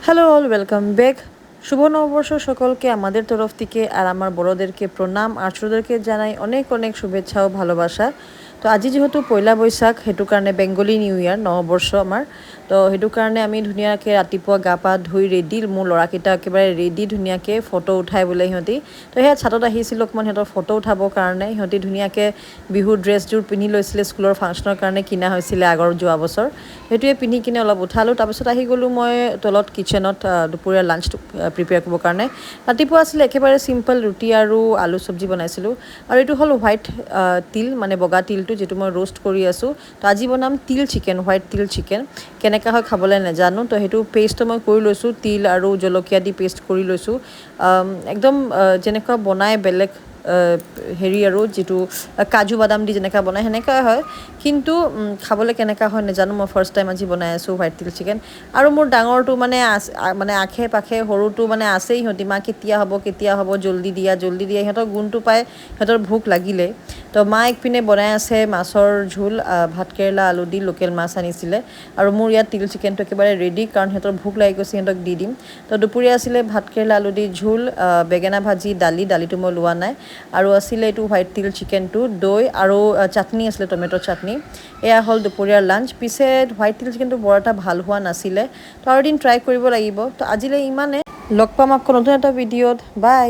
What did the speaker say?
Hello all welcome back. শুভ নববর্ষ সকলকে আমাদের তরফ থেকে, আর আমার বড়দেরকে প্রণাম আর ছোটদেরকে জানাই অনেক অনেক শুভেচ্ছা ও ভালোবাসা। তো আজি যেহেতু পয়লা বৈশাখ, সেইটো কাৰণে বেংগলী নিউ ইয়াৰ নৱবৰ্ষ আমাৰ। তো সেইটো কাৰণে আমি ধুনীয়াকৈ ৰাতিপুৱা গা পা ধুই ৰেডি, মোৰ ল'ৰাকেইটা একেবাৰে ৰেডি ধুনীয়াকৈ ফটো উঠাই বোলে সিহঁতি। তো সেয়া ছাদত আহিছিলোঁ অকণমান সিহঁতৰ ফটো উঠাবৰ কাৰণে। সিহঁতি ধুনীয়াকৈ বিহুৰ ড্ৰেছযোৰ পিন্ধি লৈছিলে, স্কুলৰ ফাংচনৰ কাৰণে কিনা হৈছিলে আগৰ যোৱা বছৰ। সেইটোৱে পিন্ধি কিনে অলপ উঠালোঁ। তাৰপিছত আহি গ'লোঁ মই তলত কিটচেনত দুপৰীয়া লাঞ্চটো প্ৰিপেয়াৰ কৰিবৰ কাৰণে। ৰাতিপুৱা আছিলে একেবাৰে চিম্পল ৰুটি আৰু আলু চব্জি বনাইছিলোঁ। আৰু এইটো হ'ল হোৱাইট তিল, মানে বগা তিলটো, যিটো মই ৰোষ্ট কৰি আছোঁ। তো আজি বনাম তিল চিকেন, হোৱাইট তিল চিকেন। কেনেকৈ হয় খাবলৈ নাজানো। তো সেইটো পেষ্টটো মই কৰি লৈছোঁ, তিল আৰু জলকীয়া দি পেষ্ট কৰি লৈছোঁ। একদম যেনেকুৱা বনাই বেলেগ হেৰি আৰু যিটো কাজু বাদাম দি যেনেকৈ বনায় সেনেকুৱাই হয়, কিন্তু খাবলৈ কেনেকুৱা হয় নাজানো। মই ফাৰ্ষ্ট টাইম আজি বনাই আছোঁ হোৱাইট তিল চিকেন। আৰু মোৰ ডাঙৰটো মানে আশে পাশে, সৰুটো মানে আছেই, সিহঁতি মা কেতিয়া হ'ব, জল্দি দিয়া সিহঁতৰ গুণটো পাই সিহঁতৰ ভোক লাগিলে। তো মা একপিনে বনাই আছে মাছৰ ঝোল, ভাতকেৰেলা আলু দি, লোকেল মাছ আনিছিলে। আৰু মোৰ ইয়াত তিল চিকেনটো একেবাৰে ৰেডি, কাৰণ সিহঁতৰ ভোক লাগি গৈছে, সিহঁতক দি দিম। তো দুপৰীয়া আছিলে ভাতকেৰেলা আলু দি ঝোল, বেঙেনা ভাজি, দালিটো মই লোৱা নাই। আৰু আছিলে এইটো হোৱাইট তিল চিকেনটো, দৈ আৰু চাটনি আছিলে, টমেট' চাটনি। এয়া হ'ল দুপৰীয়াৰ লাঞ্চ। পিছে হোৱাইট তিল চিকেনটো বৰ এটা ভাল হোৱা নাছিলে, তো আৰু এদিন ট্ৰাই কৰিব লাগিব। তো আজিলৈ ইমানে। লগ পাম আকৌ নতুন এটা ভিডিঅ'ত। বাই।